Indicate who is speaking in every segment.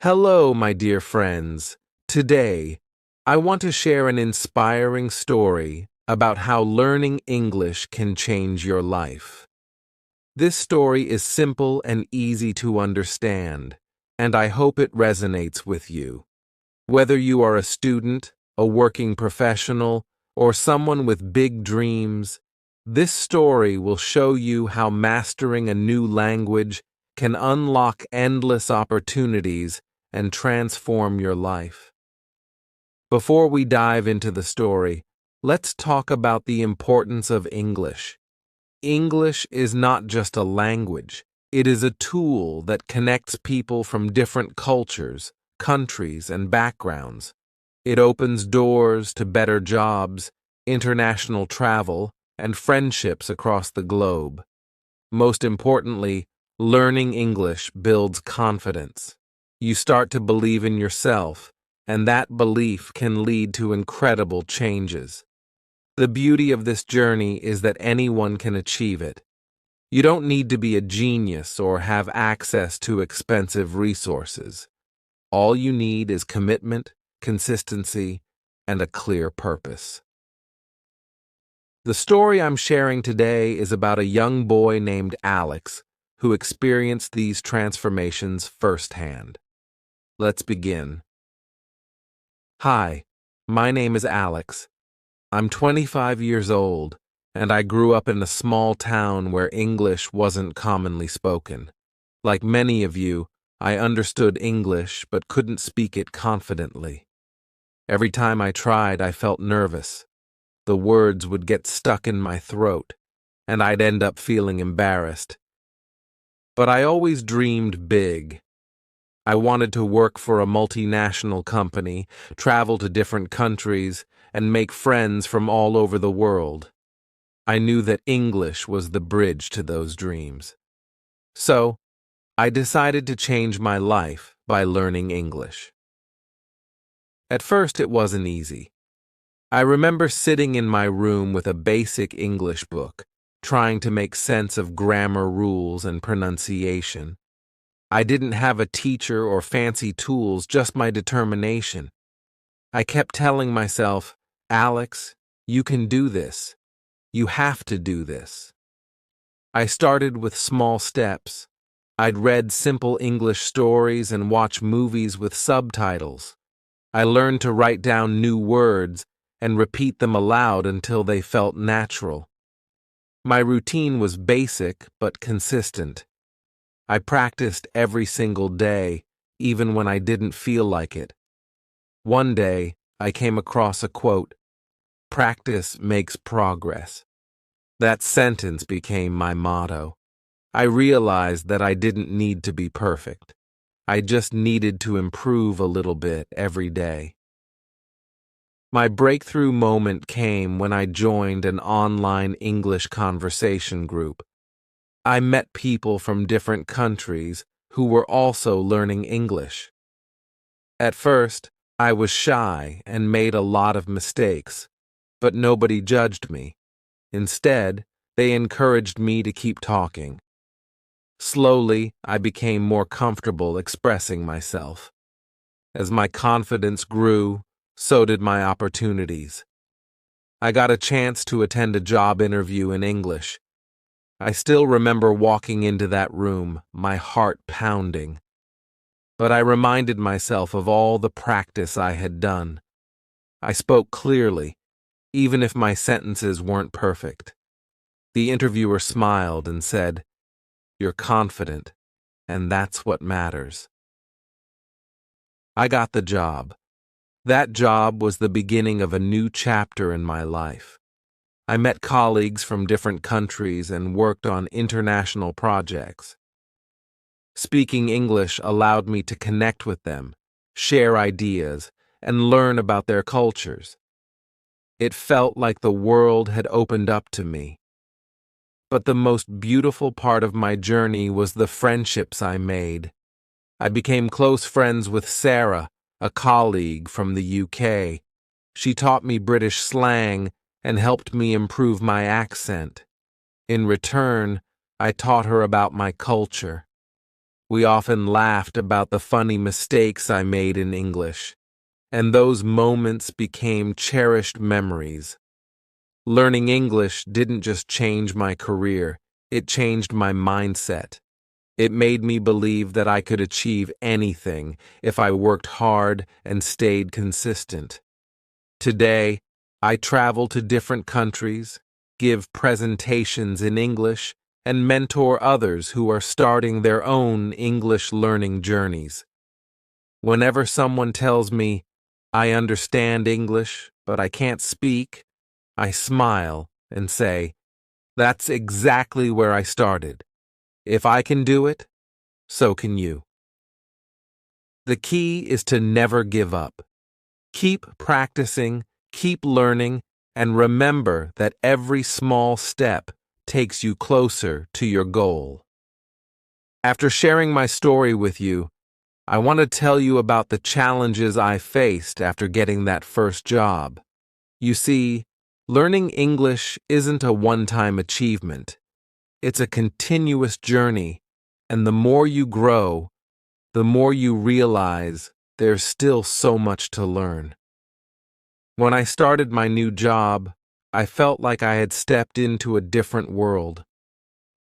Speaker 1: Hello, my dear friends. Today, I want to share an inspiring story about how learning English can change your life. This story is simple and easy to understand, and I hope it resonates with you. Whether you are a student, a working professional, or someone with big dreams, this story will show you how mastering a new language can unlock endless opportunities and transform your life. Before we dive into the story, let's talk about the importance of English. English is not just a language, it is a tool that connects people from different cultures, countries, and backgrounds. It opens doors to better jobs, international travel, and friendships across the globe. Most importantly, learning English builds confidence. You start to believe in yourself, and that belief can lead to incredible changes. The beauty of this journey is that anyone can achieve it. You don't need to be a genius or have access to expensive resources. All you need is commitment, consistency, and a clear purpose. The story I'm sharing today is about a young boy named Alex who experienced these transformations firsthand. Let's begin. Hi, my name is Alex. I'm 25 years old, and I grew up in a small town where English wasn't commonly spoken. Like many of you, I understood English but couldn't speak it confidently. Every time I tried, I felt nervous. The words would get stuck in my throat, and I'd end up feeling embarrassed. But I always dreamed big. I wanted to work for a multinational company, travel to different countries, and make friends from all over the world. I knew that English was the bridge to those dreams. So, I decided to change my life by learning English. At first, it wasn't easy. I remember sitting in my room with a basic English book, trying to make sense of grammar rules and pronunciation. I didn't have a teacher or fancy tools, just my determination. I kept telling myself, Alex, you can do this. You have to do this. I started with small steps. I'd read simple English stories and watch movies with subtitles. I learned to write down new words and repeat them aloud until they felt natural. My routine was basic but consistent. I practiced every single day, even when I didn't feel like it. One day, I came across a quote, "Practice makes progress." That sentence became my motto. I realized that I didn't need to be perfect. I just needed to improve a little bit every day. My breakthrough moment came when I joined an online English conversation group. I met people from different countries who were also learning English. At first, I was shy and made a lot of mistakes, but nobody judged me. Instead, they encouraged me to keep talking. Slowly, I became more comfortable expressing myself. As my confidence grew, so did my opportunities. I got a chance to attend a job interview in English. I still remember walking into that room, my heart pounding. But I reminded myself of all the practice I had done. I spoke clearly, even if my sentences weren't perfect. The interviewer smiled and said, "You're confident, and that's what matters." I got the job. That job was the beginning of a new chapter in my life. I met colleagues from different countries and worked on international projects. Speaking English allowed me to connect with them, share ideas, and learn about their cultures. It felt like the world had opened up to me. But the most beautiful part of my journey was the friendships I made. I became close friends with Sarah, a colleague from the UK. She taught me British slang and helped me improve my accent. In return, I taught her about my culture. We often laughed about the funny mistakes I made in English, and those moments became cherished memories. Learning English didn't just change my career, it changed my mindset. It made me believe that I could achieve anything if I worked hard and stayed consistent. Today, I travel to different countries, give presentations in English, and mentor others who are starting their own English learning journeys. Whenever someone tells me, I understand English, but I can't speak, I smile and say, that's exactly where I started. If I can do it, so can you. The key is to never give up. Keep practicing, keep learning, and remember that every small step takes you closer to your goal. After sharing my story with you, I want to tell you about the challenges I faced after getting that first job. You see, learning English isn't a one-time achievement. It's a continuous journey, and the more you grow, the more you realize there's still so much to learn. When I started my new job, I felt like I had stepped into a different world.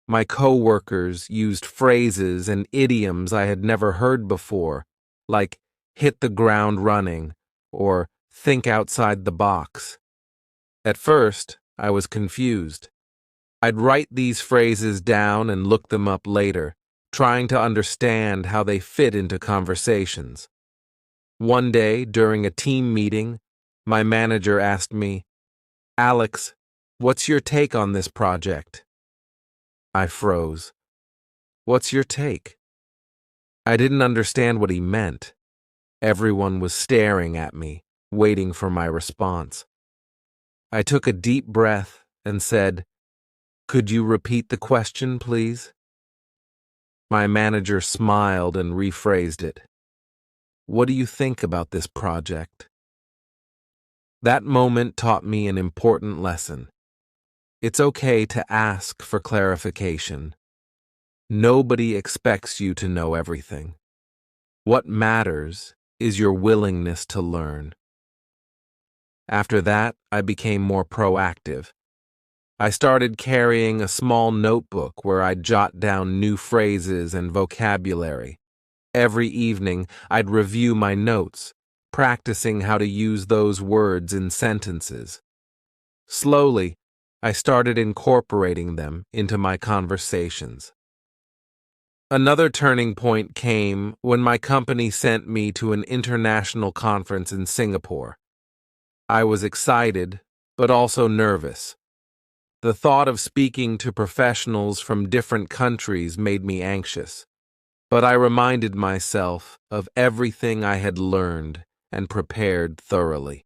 Speaker 1: My coworkers used phrases and idioms I had never heard before, like hit the ground running or think outside the box. At first, I was confused. I'd write these phrases down and look them up later, trying to understand how they fit into conversations. One day, during a team meeting, my manager asked me, Alex, what's your take on this project? I froze. What's your take? I didn't understand what he meant. Everyone was staring at me, waiting for my response. I took a deep breath and said, could you repeat the question, please? My manager smiled and rephrased it. What do you think about this project? That moment taught me an important lesson. It's okay to ask for clarification. Nobody expects you to know everything. What matters is your willingness to learn. After that, I became more proactive. I started carrying a small notebook where I'd jot down new phrases and vocabulary. Every evening, I'd review my notes, practicing how to use those words in sentences. Slowly, I started incorporating them into my conversations. Another turning point came when my company sent me to an international conference in Singapore. I was excited, but also nervous. The thought of speaking to professionals from different countries made me anxious, but I reminded myself of everything I had learned and prepared thoroughly.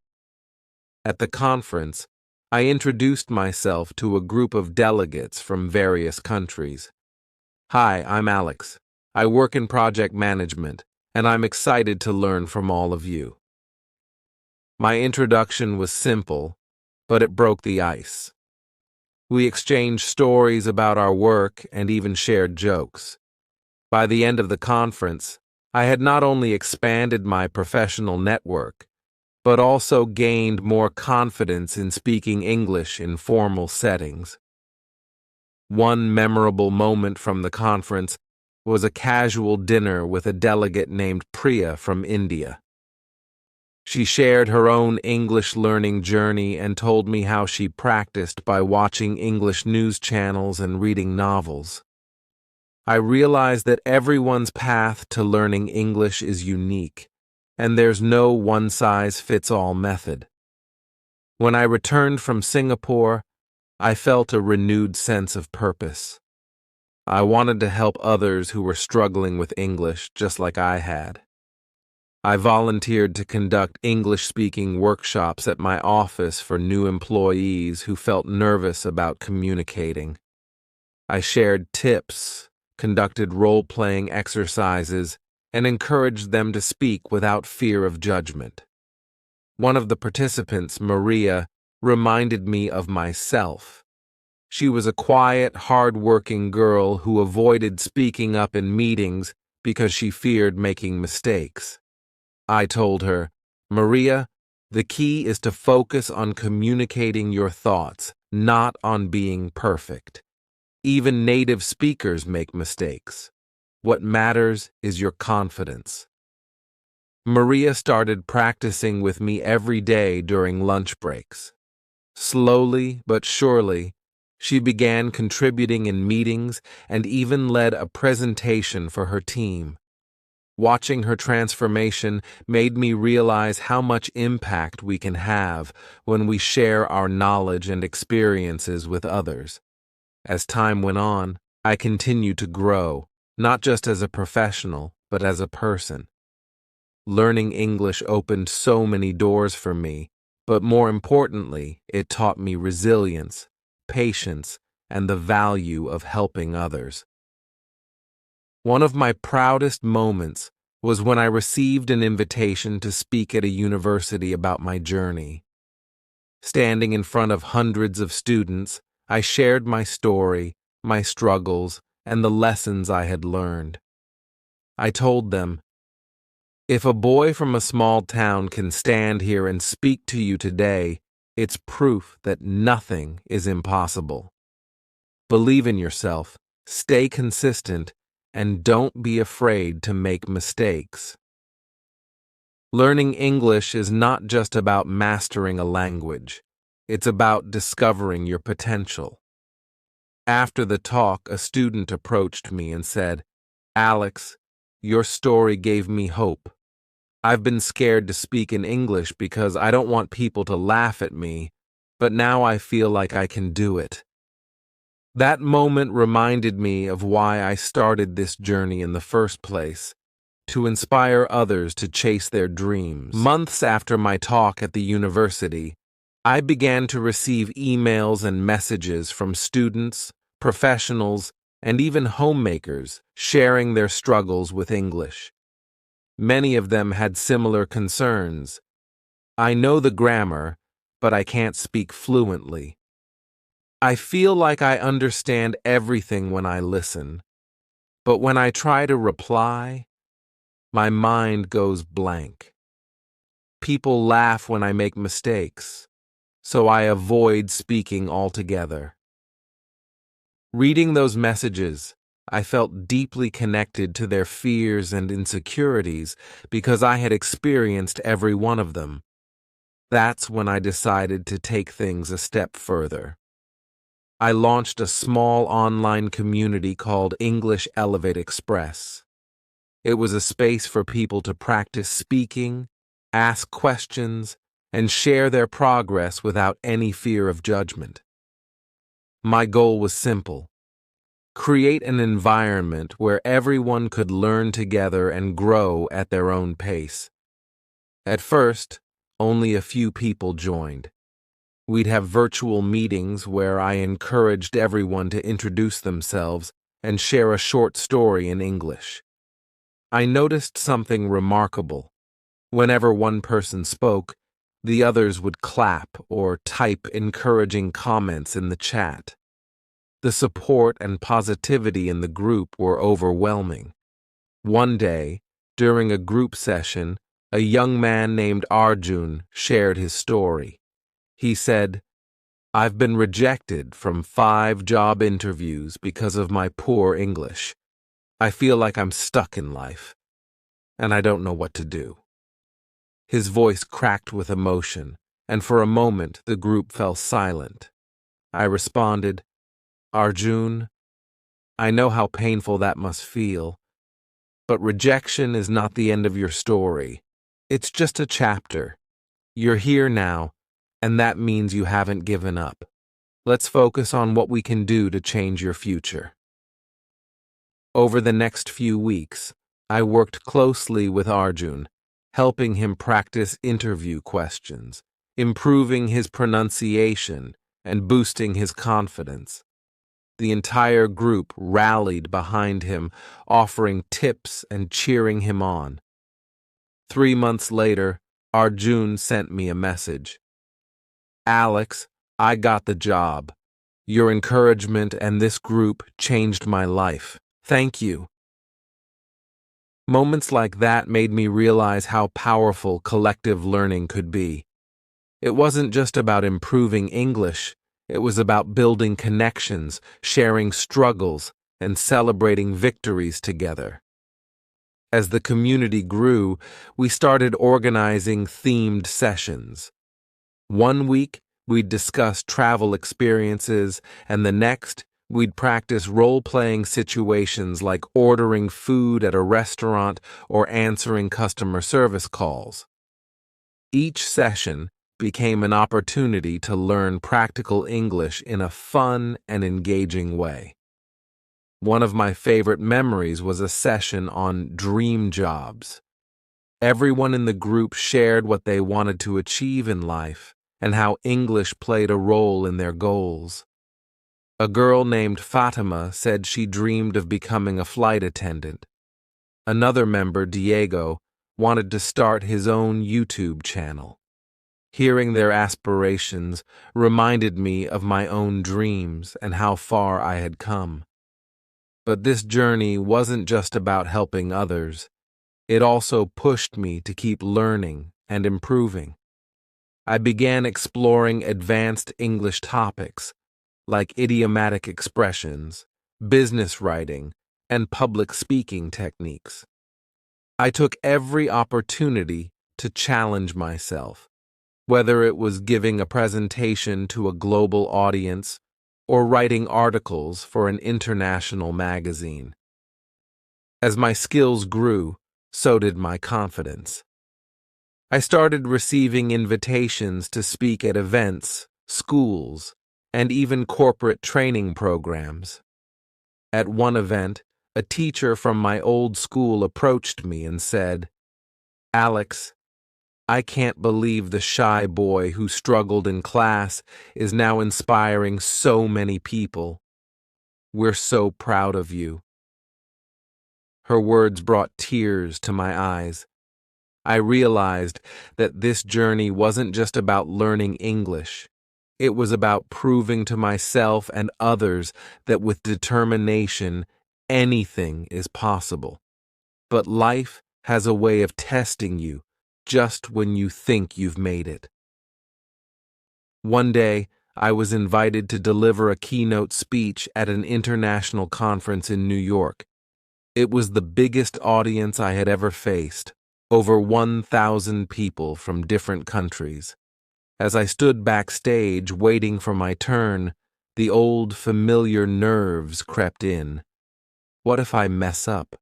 Speaker 1: At the conference, I introduced myself to a group of delegates from various countries. Hi, I'm Alex. I work in project management, and I'm excited to learn from all of you. My introduction was simple, but it broke the ice. We exchanged stories about our work and even shared jokes. By the end of the conference, I had not only expanded my professional network, but also gained more confidence in speaking English in formal settings. One memorable moment from the conference was a casual dinner with a delegate named Priya from India. She shared her own English learning journey and told me how she practiced by watching English news channels and reading novels. I realized that everyone's path to learning English is unique, and there's no one-size-fits-all method. When I returned from Singapore, I felt a renewed sense of purpose. I wanted to help others who were struggling with English just like I had. I volunteered to conduct English-speaking workshops at my office for new employees who felt nervous about communicating. I shared tips, conducted role-playing exercises, and encouraged them to speak without fear of judgment. One of the participants, Maria, reminded me of myself. She was a quiet, hard-working girl who avoided speaking up in meetings because she feared making mistakes. I told her, "Maria, the key is to focus on communicating your thoughts, not on being perfect. Even native speakers make mistakes. What matters is your confidence." Maria started practicing with me every day during lunch breaks. Slowly but surely, she began contributing in meetings and even led a presentation for her team. Watching her transformation made me realize how much impact we can have when we share our knowledge and experiences with others. As time went on, I continued to grow, not just as a professional, but as a person. Learning English opened so many doors for me, but more importantly, it taught me resilience, patience, and the value of helping others. One of my proudest moments was when I received an invitation to speak at a university about my journey. Standing in front of hundreds of students, I shared my story, my struggles, and the lessons I had learned. I told them, "If a boy from a small town can stand here and speak to you today, it's proof that nothing is impossible. Believe in yourself, stay consistent, and don't be afraid to make mistakes." Learning English is not just about mastering a language. It's about discovering your potential. After the talk, a student approached me and said, "Alex, your story gave me hope. I've been scared to speak in English because I don't want people to laugh at me, but now I feel like I can do it." That moment reminded me of why I started this journey in the first place, to inspire others to chase their dreams. Months after my talk at the university, I began to receive emails and messages from students, professionals, and even homemakers sharing their struggles with English. Many of them had similar concerns. "I know the grammar, but I can't speak fluently. I feel like I understand everything when I listen, but when I try to reply, my mind goes blank. People laugh when I make mistakes, so I avoid speaking altogether." Reading those messages, I felt deeply connected to their fears and insecurities because I had experienced every one of them. That's when I decided to take things a step further. I launched a small online community called English Elevate Express. It was a space for people to practice speaking, ask questions, and share their progress without any fear of judgment. My goal was simple: create an environment where everyone could learn together and grow at their own pace. At first, only a few people joined. We'd have virtual meetings where I encouraged everyone to introduce themselves and share a short story in English. I noticed something remarkable. Whenever one person spoke, the others would clap or type encouraging comments in the chat. The support and positivity in the group were overwhelming. One day, during a group session, a young man named Arjun shared his story. He said, "I've been rejected from 5 job interviews because of my poor English. I feel like I'm stuck in life, and I don't know what to do." His voice cracked with emotion, and for a moment the group fell silent. I responded, "Arjun, I know how painful that must feel, but rejection is not the end of your story. It's just a chapter. You're here now, and that means you haven't given up. Let's focus on what we can do to change your future." Over the next few weeks, I worked closely with Arjun, helping him practice interview questions, improving his pronunciation, and boosting his confidence. The entire group rallied behind him, offering tips and cheering him on. 3 months later, Arjun sent me a message. "Alex, I got the job. Your encouragement and this group changed my life. Thank you." Moments like that made me realize how powerful collective learning could be. It wasn't just about improving English, it was about building connections, sharing struggles, and celebrating victories together. As the community grew, we started organizing themed sessions. One week, we'd discuss travel experiences, and the next, we'd practice role-playing situations like ordering food at a restaurant or answering customer service calls. Each session became an opportunity to learn practical English in a fun and engaging way. One of my favorite memories was a session on dream jobs. Everyone in the group shared what they wanted to achieve in life and how English played a role in their goals. A girl named Fatima said she dreamed of becoming a flight attendant. Another member, Diego, wanted to start his own YouTube channel. Hearing their aspirations reminded me of my own dreams and how far I had come. But this journey wasn't just about helping others. It also pushed me to keep learning and improving. I began exploring advanced English topics like idiomatic expressions, business writing, and public speaking techniques. I took every opportunity to challenge myself, whether it was giving a presentation to a global audience or writing articles for an international magazine. As my skills grew, so did my confidence. I started receiving invitations to speak at events, schools, and even corporate training programs. At one event, a teacher from my old school approached me and said, "Alex, I can't believe the shy boy who struggled in class is now inspiring so many people. We're so proud of you." Her words brought tears to my eyes. I realized that this journey wasn't just about learning English. It was about proving to myself and others that with determination, anything is possible. But life has a way of testing you just when you think you've made it. One day, I was invited to deliver a keynote speech at an international conference in New York. It was the biggest audience I had ever faced, over 1,000 people from different countries. As I stood backstage waiting for my turn, the old familiar nerves crept in. What if I mess up?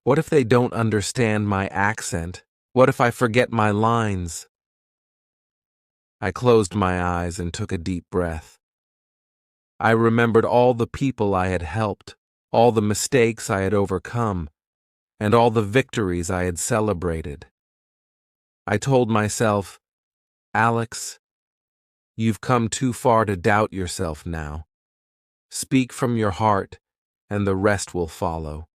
Speaker 1: What if they don't understand my accent? What if I forget my lines? I closed my eyes and took a deep breath. I remembered all the people I had helped, all the mistakes I had overcome, and all the victories I had celebrated. I told myself, "Alex, you've come too far to doubt yourself now. Speak from your heart, and the rest will follow."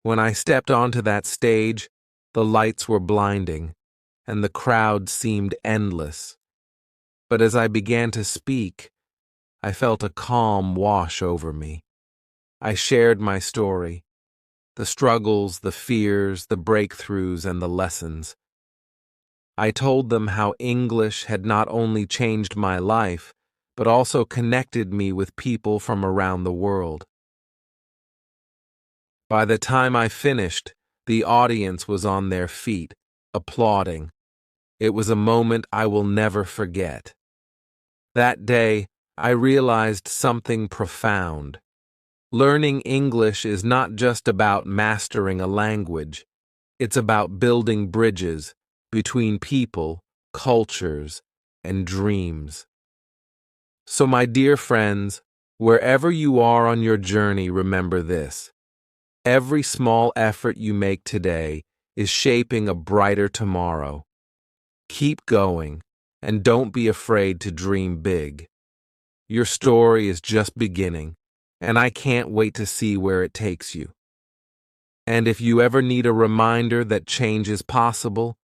Speaker 1: When I stepped onto that stage, the lights were blinding, and the crowd seemed endless. But as I began to speak, I felt a calm wash over me. I shared my story, the struggles, the fears, the breakthroughs, and the lessons. I told them how English had not only changed my life, but also connected me with people from around the world. By the time I finished, the audience was on their feet, applauding. It was a moment I will never forget. That day, I realized something profound. Learning English is not just about mastering a language. It's about building bridges between people, cultures, and dreams. So, my dear friends, wherever you are on your journey, remember this. Every small effort you make today is shaping a brighter tomorrow. Keep going, and don't be afraid to dream big. Your story is just beginning, and I can't wait to see where it takes you. And if you ever need a reminder that change is possible,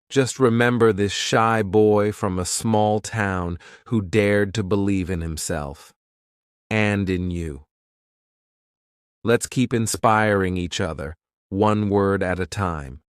Speaker 1: just remember this shy boy from a small town who dared to believe in himself and in you. Let's keep inspiring each other one word at a time.